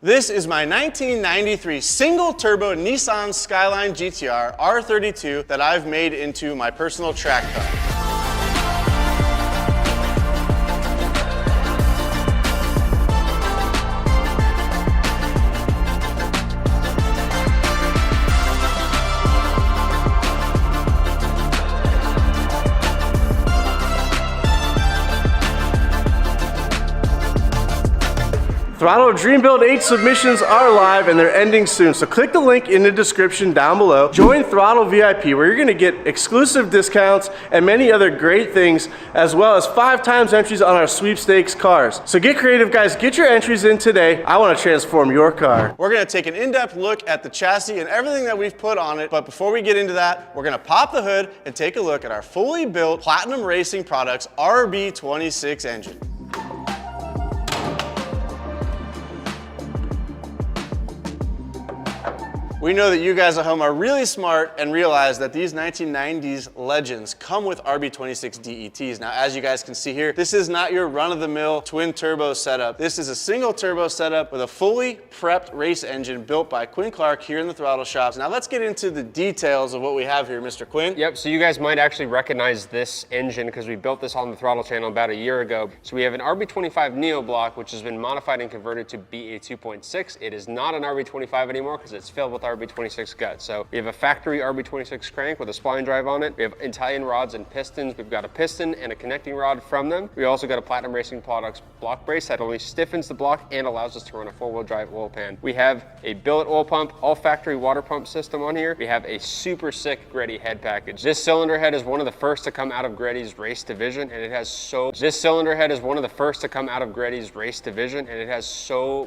This is my 1993 single-turbo Nissan Skyline GT-R R32 that I've made into my personal track car. Throtl Dream Build 8 submissions are live and they're ending soon, so click the link in the description down below. Join Throtl VIP where you're going to get exclusive discounts and many other great things, as well as 5 times entries on our sweepstakes cars. So get creative, guys. Get your entries in today. I want to transform your car. We're going to take an in-depth look at the chassis and everything that we've put on it, but before we get into that, we're going to pop the hood and take a look at our fully built Platinum Racing Products RB26 engine. We know that you guys at home are really smart and realize that these 1990s legends come with RB26 DETs. Now, as you guys can see here, this is not your run-of-the-mill twin turbo setup. This is a single turbo setup with a fully prepped race engine built by Quinn Clark here in the Throtl shops. Now let's get into the details of what we have here, Mr. Quinn. Yep, so you guys might actually recognize this engine because we built this on the Throtl channel about a year ago. So we have an RB25 Neo block, which has been modified and converted to BA 2.6. It is not an RB25 anymore because it's filled with RB26 guts. So we have a factory RB26 crank with a spline drive on it. We have Italian rods and pistons. We've got a piston and a connecting rod from them. We also got a Platinum Racing Products block brace that only stiffens the block and allows us to run a 4-wheel drive oil pan. We have a billet oil pump, all factory water pump system on here. We have a super sick Greddy head package. This cylinder head is one of the first to come out of Greddy's race division, and it has so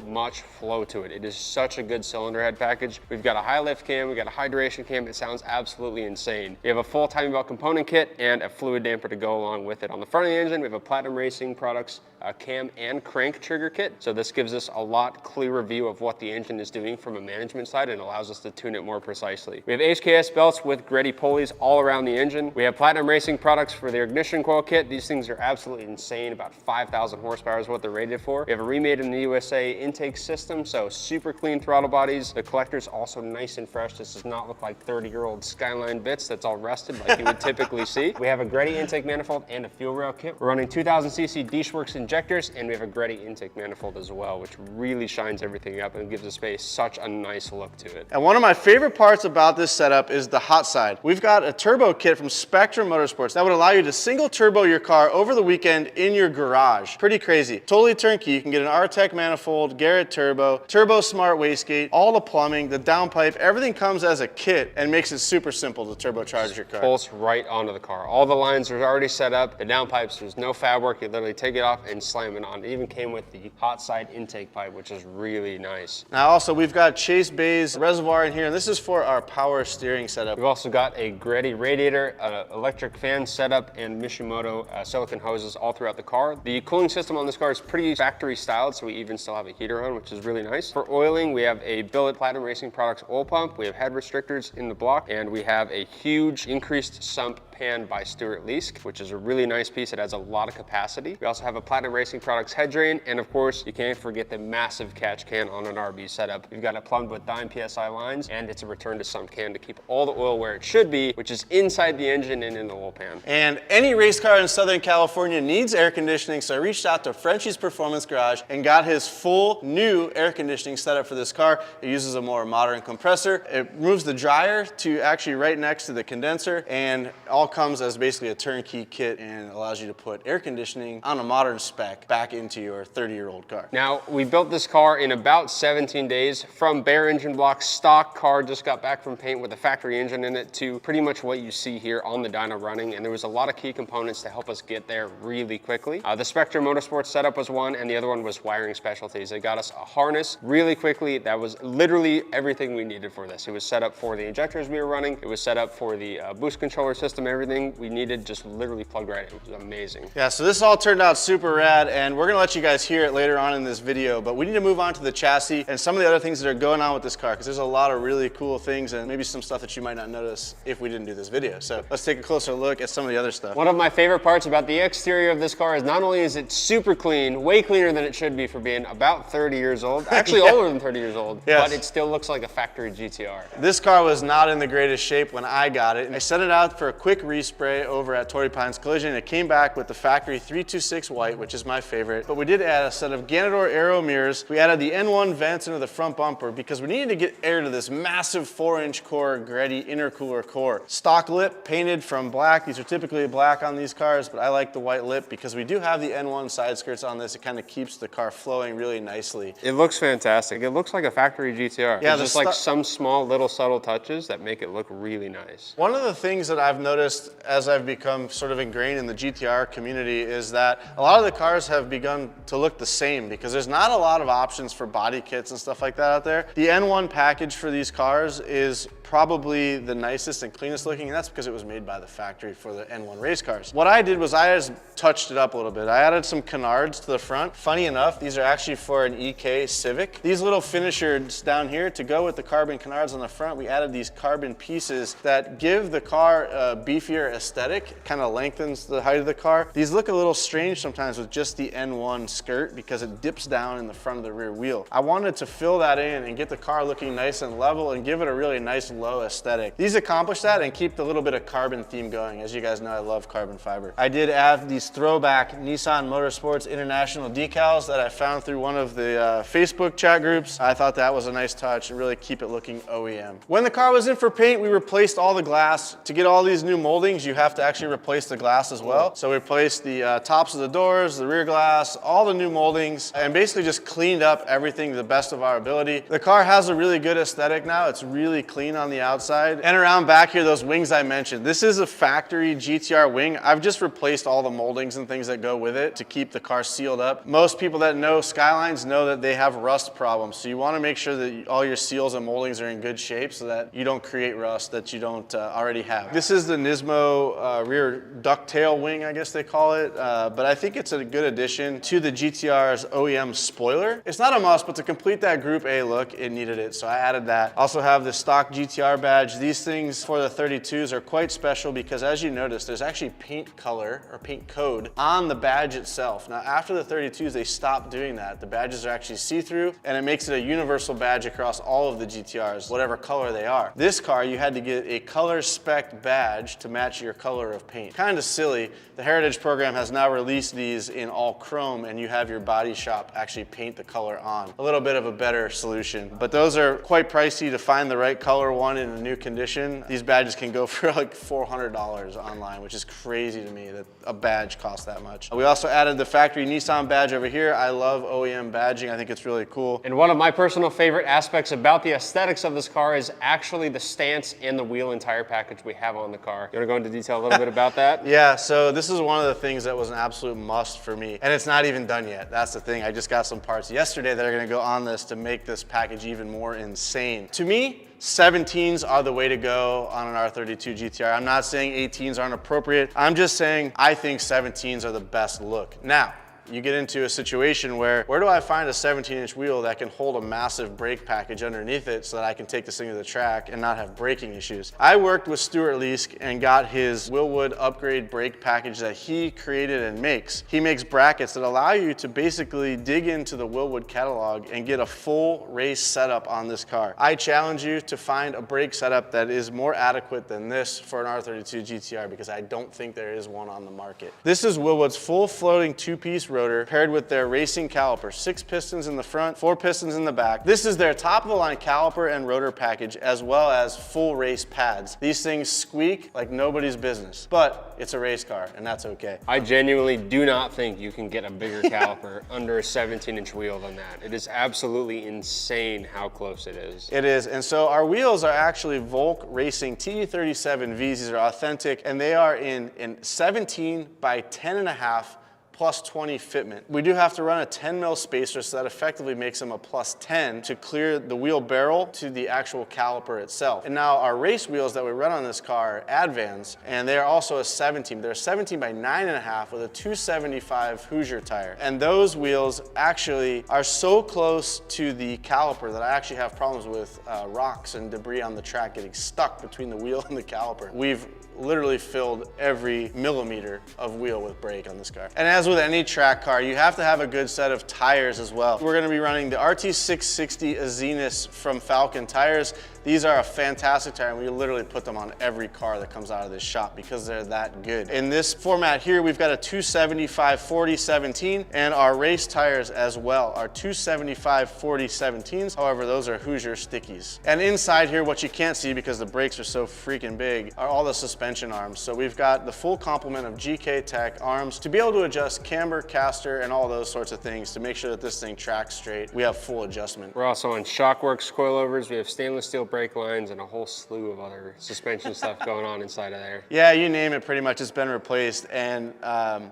much flow to it. It is such a good cylinder head package. We've got a high lift cam, we got a hydration cam. It sounds absolutely insane. We have a full timing belt component kit and a fluid damper to go along with it. On the front of the engine, we have a Platinum Racing Products cam and crank trigger kit. So this gives us a lot clearer view of what the engine is doing from a management side and allows us to tune it more precisely. We have HKS belts with Greddy pulleys all around the engine. We have Platinum Racing Products for their ignition coil kit. These things are absolutely insane. About 5,000 horsepower is what they're rated for. We have a remade in the USA intake system, so super clean throttle bodies. The collector's also nice and fresh. This does not look like 30-year-old Skyline bits that's all rusted like you would typically see. We have a Greddy intake manifold and a fuel rail kit. We're running 2000cc Dishworks injectors, and we have a Greddy intake manifold as well, which really shines everything up and gives the space such a nice look to it. And one of my favorite parts about this setup is the hot side. We've got a turbo kit from Spectrum Motorsports that would allow you to single turbo your car over the weekend in your garage. Pretty crazy. Totally turnkey. You can get an R-Tech manifold, Garrett turbo, turbo smart wastegate, all the plumbing, the downpipe, everything comes as a kit and makes it super simple to turbocharge your car. Pulls right onto the car. All the lines are already set up. The downpipes, there's no fab work. You literally take it off and slam it on. It even came with the hot side intake pipe, which is really nice. Now also we've got Chase Bay's reservoir in here, and this is for our power steering setup. We've also got a Greddy radiator, electric fan setup, and Mishimoto silicone hoses all throughout the car. The cooling system on this car is pretty factory styled, so we even still have a heater on, which is really nice. For oiling, we have a billet Platinum Racing Products oil pump. We have head restrictors in the block, and we have a huge increased sump pan by Stuart Leask, which is a really nice piece. It has a lot of capacity. We also have a Platinum Racing Products head drain, and of course, you can't forget the massive catch can on an RB setup. We've got it plumbed with dime PSI lines, and it's a return to sump can to keep all the oil where it should be, which is inside the engine and in the oil pan. And any race car in Southern California needs air conditioning, so I reached out to Frenchie's Performance Garage and got his full new air conditioning setup for this car. It uses a more modern compressor. It moves the dryer to actually right next to the condenser, and all comes as basically a turnkey kit and allows you to put air conditioning on a modern spec back into your 30-year-old car. Now, we built this car in about 17 days from bare engine block, stock car, just got back from paint with a factory engine in it, to pretty much what you see here on the dyno running, and there was a lot of key components to help us get there really quickly. The Spectrum Motorsports setup was one, and the other one was wiring specialties. They got us a harness really quickly. That was literally everything we needed for this. It was set up for the injectors we were running. It was set up for the boost controller system everything we needed just literally plugged right in. It was amazing. Yeah, so this all turned out super rad, and we're gonna let you guys hear it later on in this video, but we need to move on to the chassis and some of the other things that are going on with this car, because there's a lot of really cool things and maybe some stuff that you might not notice if we didn't do this video. So let's take a closer look at some of the other stuff. One of my favorite parts about the exterior of this car is not only is it super clean, way cleaner than it should be for being about 30 years old, actually older than 30 years old, yes, but it still looks like a factory GT-R. This car was not in the greatest shape when I got it, and I sent it out for a quick respray over at Torrey Pines Collision. It came back with the factory 326 white, which is my favorite, but we did add a set of Ganador aero mirrors. We added the N1 vents into the front bumper because we needed to get air to this massive 4-inch core Greddy intercooler core. Stock lip painted from black. These are typically black on these cars, but I like the white lip because we do have the N1 side skirts on this. It kind of keeps the car flowing really nicely. It looks fantastic. It looks like a factory GT-R. Yeah, there's just like some small little subtle touches that make it look really nice. One of the things that I've noticed as I've become sort of ingrained in the GT-R community is that a lot of the cars have begun to look the same because there's not a lot of options for body kits and stuff like that out there. The N1 package for these cars is probably the nicest and cleanest looking, and that's because it was made by the factory for the N1 race cars. What I did was I just touched it up a little bit. I added some canards to the front. Funny enough, these are actually for an EK Civic. These little finishers down here to go with the carbon canards on the front, we added these carbon pieces that give the car a beefier aesthetic, kind of lengthens the height of the car. These look a little strange sometimes with just the N1 skirt because it dips down in the front of the rear wheel. I wanted to fill that in and get the car looking nice and level and give it a really nice low aesthetic. These accomplish that and keep the little bit of carbon theme going. As you guys know, I love carbon fiber. I did add these throwback Nissan Motorsports International decals that I found through one of the Facebook chat groups. I thought that was a nice touch and really keep it looking OEM. When the car was in for paint, we replaced all the glass. To get all these new moldings, you have to actually replace the glass as well. So we replaced the tops of the doors, the rear glass, all the new moldings, and basically just cleaned up everything to the best of our ability. The car has a really good aesthetic now. It's really clean on the outside. And around back here, those wings I mentioned. This is a factory GT-R wing. I've just replaced all the moldings and things that go with it to keep the car sealed up. Most people that know Skylines know that they have rust problems. So you want to make sure that all your seals and moldings are in good shape so that you don't create rust that you don't already have. This is the Nismo rear ducktail wing, I guess they call it. But I think it's a good addition to the GT-R's OEM spoiler. It's not a must, but to complete that Group A look, it needed it. So I added that. Also have the stock GT-R badge. These things for the 32s are quite special because as you notice, there's actually paint color or paint code on the badge itself. Now after the 32s, they stopped doing that. The badges are actually see-through and it makes it a universal badge across all of the GT-Rs, whatever color they are. This car, you had to get a color spec badge to match your color of paint. Kind of silly. The Heritage program has now released these in all chrome and you have your body shop actually paint the color on. A little bit of a better solution, but those are quite pricey to find the right color one in a new condition. These badges can go for like $400 online, which is crazy to me that a badge costs that much. We also added the factory Nissan badge over here. I love OEM badging. I think it's really cool. And one of my personal favorite aspects about the aesthetics of this car is actually the stance and the wheel and tire package we have on the car. You want to go into detail a little bit about that? Yeah, so this is one of the things that was an absolute must for me. And it's not even done yet. That's the thing. I just got some parts yesterday that are going to go on this to make this package even more insane. To me, 17s are the way to go on an R32 GT-R. I'm not saying 18s aren't appropriate. I'm just saying I think 17s are the best look. Now, you get into a situation where do I find a 17-inch wheel that can hold a massive brake package underneath it so that I can take this thing to the track and not have braking issues? I worked with Stuart Leask and got his Willwood upgrade brake package that he created and makes. He makes brackets that allow you to basically dig into the Willwood catalog and get a full race setup on this car. I challenge you to find a brake setup that is more adequate than this for an R32 GT-R because I don't think there is one on the market. This is Willwood's full floating two-piece rotor paired with their racing caliper. 6 pistons in the front, 4 pistons in the back. This is their top of the line caliper and rotor package as well as full race pads. These things squeak like nobody's business, but it's a race car and that's okay. I genuinely do not think you can get a bigger caliper under a 17-inch wheel than that. It is absolutely insane how close it is. It is, and so our wheels are actually Volk Racing TE37Vs. These are authentic and they are in 17 by 10.5 plus 20 fitment. We do have to run a 10 mil spacer, so that effectively makes them a plus 10 to clear the wheel barrel to the actual caliper itself. And now our race wheels that we run on this car are Advans, and they are also a 17. They're a 17 by 9.5 with a 275 Hoosier tire. And those wheels actually are so close to the caliper that I actually have problems with rocks and debris on the track getting stuck between the wheel and the caliper. We've literally filled every millimeter of wheel with brake on this car. And as with any track car, you have to have a good set of tires as well. We're gonna be running the RT660 Azenis from Falcon tires. These are a fantastic tire, and we literally put them on every car that comes out of this shop because they're that good. In this format here, we've got a 275/40/17 and our race tires as well are 275/40/17s. However, those are Hoosier stickies. And inside here, what you can't see because the brakes are so freaking big, are all the suspension arms. So we've got the full complement of GK Tech arms to be able to adjust camber, caster, and all those sorts of things to make sure that this thing tracks straight. We have full adjustment. We're also on Shockworks coilovers. We have stainless steel brake lines and a whole slew of other suspension stuff going on inside of there. Yeah, you name it, pretty much it's been replaced, and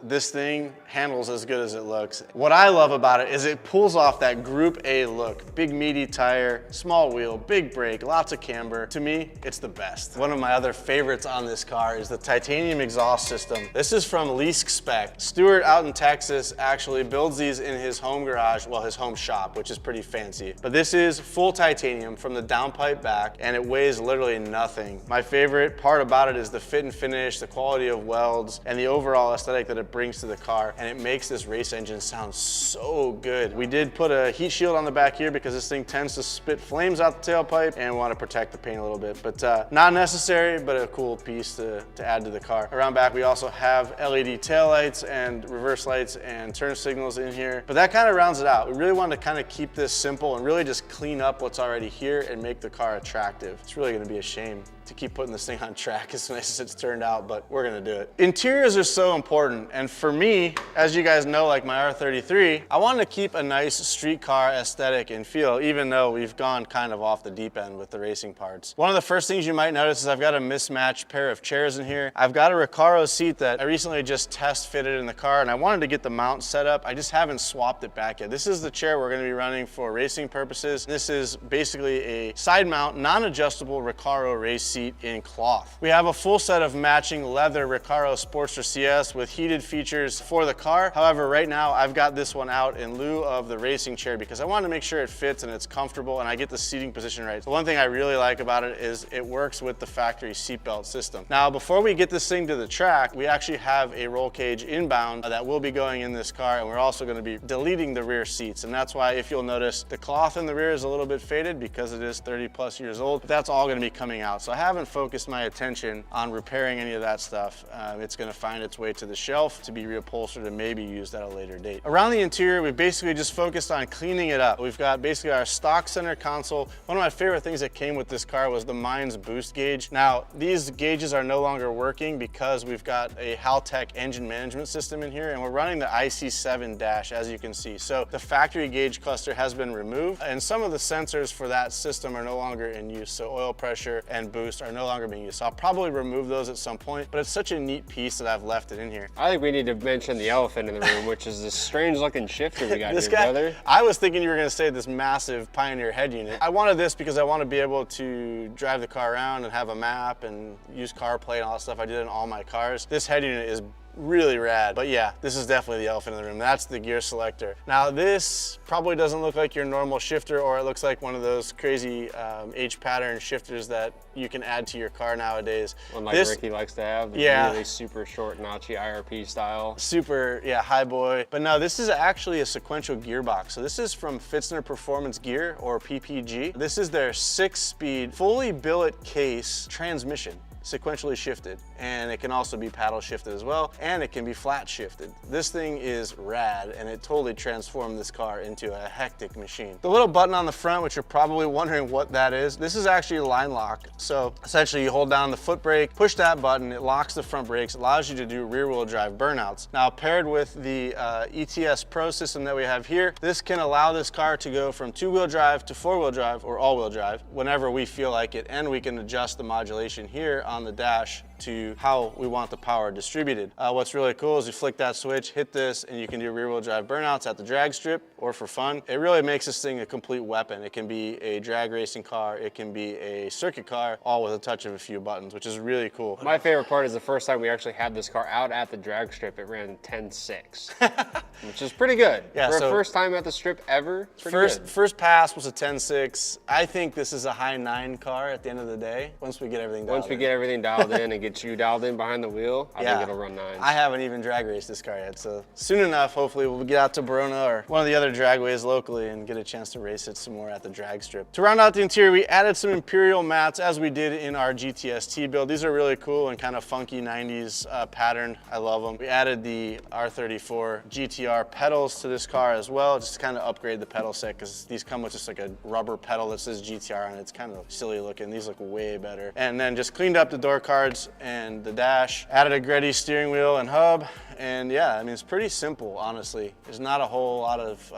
this thing handles as good as it looks. What I love about it is it pulls off that Group A look. Big meaty tire, small wheel, big brake, lots of camber. To me, it's the best. One of my other favorites on this car is the titanium exhaust system. This is from Leask Spec. Stuart out in Texas actually builds these in his home garage, well, his home shop, which is pretty fancy. But this is full titanium from the downpipe back, and it weighs literally nothing. My favorite part about it is the fit and finish, the quality of welds, and the overall aesthetic that it brings to the car, and it makes this race engine sound so good. We did put a heat shield on the back here because this thing tends to spit flames out the tailpipe, and we want to protect the paint a little bit, but not necessary, but a cool piece to add to the car. Around back, we also have LED taillights and reverse lights and turn signals in here, but that kind of rounds it out. We really wanted to kind of keep this simple and really just clean up what's already here and make the car attractive. It's really going to be a shame to keep putting this thing on track as nice as it's turned out, but we're gonna do it. Interiors are so important, and for me, as you guys know, like my R33, I wanted to keep a nice street car aesthetic and feel, even though we've gone kind of off the deep end with the racing parts. One of the first things you might notice is I've got a mismatched pair of chairs in here. I've got a Recaro seat that I recently just test fitted in the car, and I wanted to get the mount set up. I just haven't swapped it back yet. This is the chair we're gonna be running for racing purposes. This is basically a side mount, non-adjustable Recaro race seat in cloth. We have a full set of matching leather Recaro Sportster CS with heated features for the car. However, right now I've got this one out in lieu of the racing chair because I want to make sure it fits and it's comfortable and I get the seating position right. So one thing I really like about it is it works with the factory seatbelt system. Now, before we get this thing to the track, we actually have a roll cage inbound that will be going in this car, and we're also going to be deleting the rear seats. And that's why, if you'll notice, the cloth in the rear is a little bit faded because it is 30+ years old, but that's all going to be coming out. So I haven't focused my attention on repairing any of that stuff. It's going to find its way to the shelf to be reupholstered and maybe used at a later date. Around the interior, we've basically just focused on cleaning it up. We've got basically our stock center console. One of my favorite things that came with this car was the Mines boost gauge. Now, these gauges are no longer working because we've got a Haltech engine management system in here, and we're running the IC7 dash, as you can see. So the factory gauge cluster has been removed, and some of the sensors for that system are no longer in use. So oil pressure and boost are no longer being used. So I'll probably remove those at some point, but it's such a neat piece that I've left it in here. I think we need to mention the elephant in the room, which is this strange looking shifter we got This here, guy, brother. I was thinking you were gonna say this massive Pioneer head unit. I wanted this because I want to be able to drive the car around and have a map and use CarPlay and all that stuff I did in all my cars. This head unit is really rad, but yeah, this is definitely the elephant in the room. That's the gear selector. Now, this probably doesn't look like your normal shifter, or it looks like one of those crazy H-pattern shifters that you can add to your car nowadays. One like Ricky likes to have, the really super short notchy IRP style. Super, yeah, high boy. But no, this is actually a sequential gearbox. So this is from Fitzner Performance Gear, or PPG. This is their 6-speed, fully billet case transmission, sequentially shifted, and it can also be paddle shifted as well, and it can be flat shifted. This thing is rad, and it totally transformed this car into a hectic machine. The little button on the front, which you're probably wondering what that is, this is actually line lock. So essentially you hold down the foot brake, push that button, it locks the front brakes, allows you to do rear wheel drive burnouts. Now, paired with the ETS Pro system that we have here, this can allow this car to go from 2-wheel drive to 4-wheel drive or all-wheel drive whenever we feel like it, and we can adjust the modulation here on the dash to how we want the power distributed. What's really cool is you flick that switch, hit this, and you can do rear wheel drive burnouts at the drag strip or for fun. It really makes this thing a complete weapon. It can be a drag racing car, it can be a circuit car, all with a touch of a few buttons, which is really cool. My favorite part is the first time we actually had this car out at the drag strip, it ran 10.6, which is pretty good. Yeah, for so a first time at the strip ever, pretty good. First pass was a 10.6. I think this is a high 9 car at the end of the day, once we get everything dialed in. Once we get everything dialed in and get you dialed in behind the wheel, I think it'll run 9. I haven't even drag raced this car yet, so soon enough, hopefully we'll get out to Verona or one of the other dragways locally and get a chance to race it some more at the drag strip. To round out the interior, we added some Imperial mats as we did in our GTST build. These are really cool and kind of funky 90s pattern. I love them. We added the R34 GT-R pedals to this car as well, just to kind of upgrade the pedal set, because these come with just like a rubber pedal that says GT-R on it. It's kind of silly looking. These look way better. And then just cleaned up the door cards and the dash, added a Greddy steering wheel and hub. And yeah, I mean, it's pretty simple, honestly. There's not a whole lot of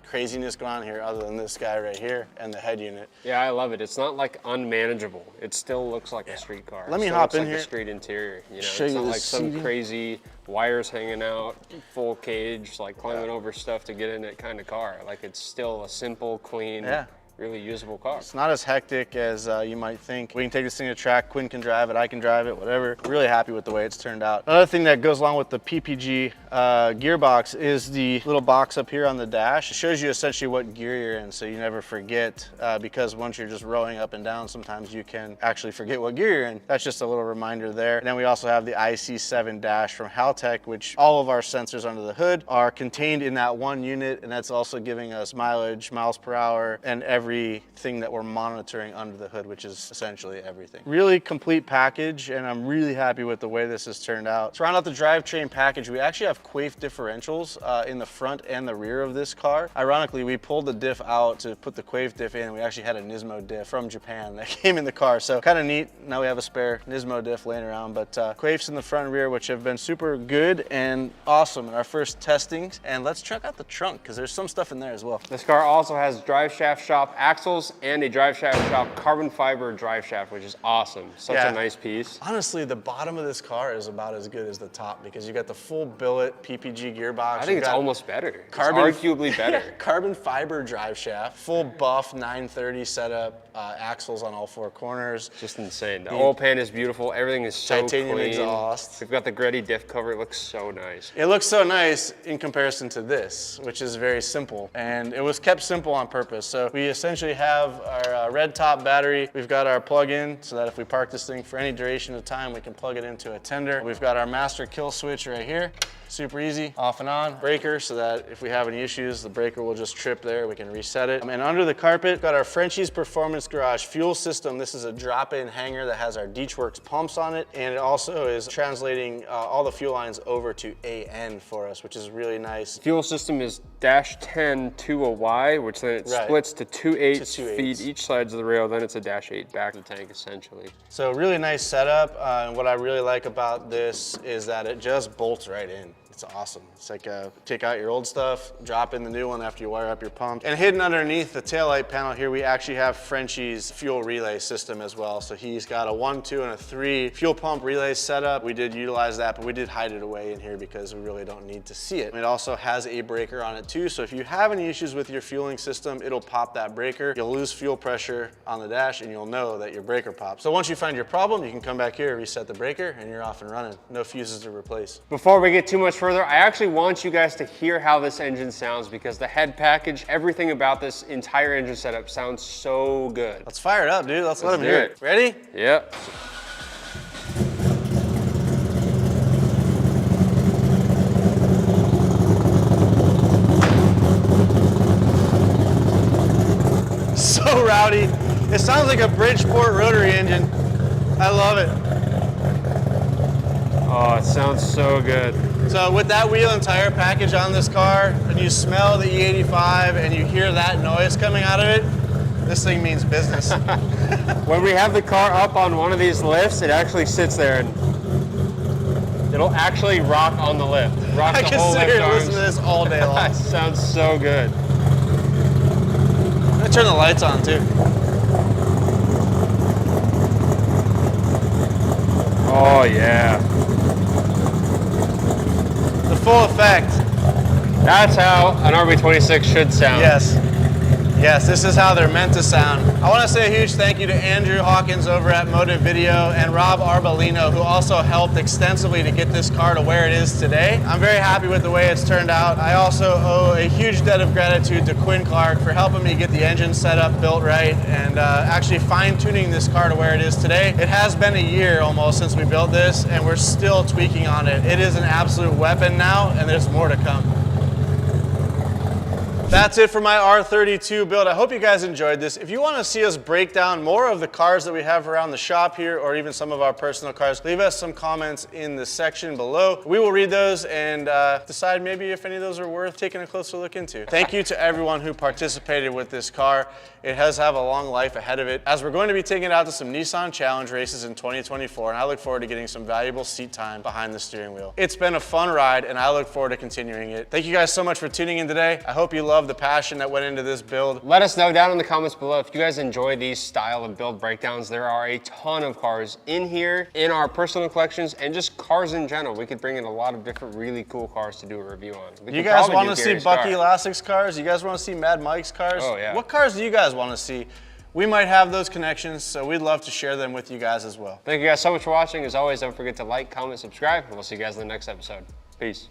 craziness going on here other than this guy right here and the head unit. Yeah, I love it. It's not like unmanageable. It still looks like a street car. Let me still hop looks in like here. A street interior. You know, Show it's you not the like some seating. crazy wires hanging out, full cage, like climbing over stuff to get in it kind of car. Like it's still a simple, clean, really usable car. It's not as hectic as you might think. We can take this thing to track, Quinn can drive it, I can drive it, whatever. Really happy with the way it's turned out. Another thing that goes along with the PPG gearbox is the little box up here on the dash. It shows you essentially what gear you're in, so you never forget, because once you're just rowing up and down, sometimes you can actually forget what gear you're in. That's just a little reminder there. And then we also have the IC7 dash from Haltech, which all of our sensors under the hood are contained in that one unit, and that's also giving us mileage, miles per hour, and everything that we're monitoring under the hood, which is essentially everything. Really complete package, and I'm really happy with the way this has turned out. To round out the drivetrain package, we actually have quaif differentials in the front and the rear of this car. Ironically, we pulled the diff out to put the quaif diff in, and we actually had a Nismo diff from Japan that came in the car, so kind of neat. Now we have a spare Nismo diff laying around, but quaifs in the front and rear, which have been super good and awesome in our first testings. And let's check out the trunk, because there's some stuff in there as well. This car also has drive shaft shop axles and a drive shaft shop carbon fiber drive shaft, which is awesome. Such a nice piece. Honestly, the bottom of this car is about as good as the top, because you got the full billet PPG gearbox. I think it's almost better. It's arguably better. Carbon fiber drive shaft, full buff 930 setup, axles on all 4 corners. Just insane. The oil pan is beautiful. Everything is so titanium clean. exhaust. We've got the Greddy diff cover. It looks so nice. It looks so nice in comparison to this, which is very simple. And it was kept simple on purpose. So we essentially have our red top battery. We've got our plug-in so that if we park this thing for any duration of time, we can plug it into a tender. We've got our master kill switch right here. Super easy, off and on. Breaker, so that if we have any issues, the breaker will just trip there, we can reset it. And under the carpet, got our Frenchie's Performance Garage fuel system. This is a drop-in hanger that has our Deechworks pumps on it, and it also is translating all the fuel lines over to AN for us, which is really nice. Fuel system is -10 to a Y, which then it splits to 2/8 feet each sides of the rail, then it's a -8 back of the tank, essentially. So really nice setup, and what I really like about this is that it just bolts right in. It's awesome. It's like take out your old stuff, drop in the new one after you wire up your pump. And hidden underneath the taillight panel here, we actually have Frenchie's fuel relay system as well. So he's got a 1, 2, and a 3 fuel pump relay setup. We did utilize that, but we did hide it away in here because we really don't need to see it. It also has a breaker on it too. So if you have any issues with your fueling system, it'll pop that breaker. You'll lose fuel pressure on the dash and you'll know that your breaker popped. So once you find your problem, you can come back here, reset the breaker, and you're off and running. No fuses to replace. Before we get too much further, I actually want you guys to hear how this engine sounds, because the head package, everything about this entire engine setup sounds so good. Let's fire it up, dude. Let's let him hear it. Ready? Yep. So rowdy. It sounds like a Bridgeport rotary engine. I love it. Oh, it sounds so good. So with that wheel and tire package on this car, and you smell the E85 and you hear that noise coming out of it, this thing means business. When we have the car up on one of these lifts, it actually sits there and it'll actually rock on the lift. Rock I the can whole sit lift here and arms. listen to this all day long. It sounds so good. I'm gonna turn the lights on too. Oh yeah. The full effect. That's how an RB26 should sound. Yes. Yes, this is how they're meant to sound. I want to say a huge thank you to Andrew Hawkins over at Motive Video and Rob Arbolino, who also helped extensively to get this car to where it is today. I'm very happy with the way it's turned out. I also owe a huge debt of gratitude to Quinn Clark for helping me get the engine set up, built right, and actually fine-tuning this car to where it is today. It has been a year almost since we built this, and we're still tweaking on it. It is an absolute weapon now, and there's more to come. That's it for my R32 build. I hope you guys enjoyed this. If you want to see us break down more of the cars that we have around the shop here, or even some of our personal cars, leave us some comments in the section below. We will read those and decide maybe if any of those are worth taking a closer look into. Thank you to everyone who participated with this car. It does have a long life ahead of it, as we're going to be taking it out to some Nissan Challenge races in 2024, and I look forward to getting some valuable seat time behind the steering wheel. It's been a fun ride, and I look forward to continuing it. Thank you guys so much for tuning in today. I hope you love the passion that went into this build. Let us know down in the comments below if you guys enjoy these style of build breakdowns. There are a ton of cars in here, in our personal collections, and just cars in general. We could bring in a lot of different really cool cars to do a review on. You guys want to see Bucky Elassic's cars? You guys want to see Mad Mike's cars? Oh yeah. What cars do you guys want to see? We might have those connections, so we'd love to share them with you guys as well. Thank you guys so much for watching. As always, don't forget to like, comment, subscribe, and we'll see you guys in the next episode. Peace.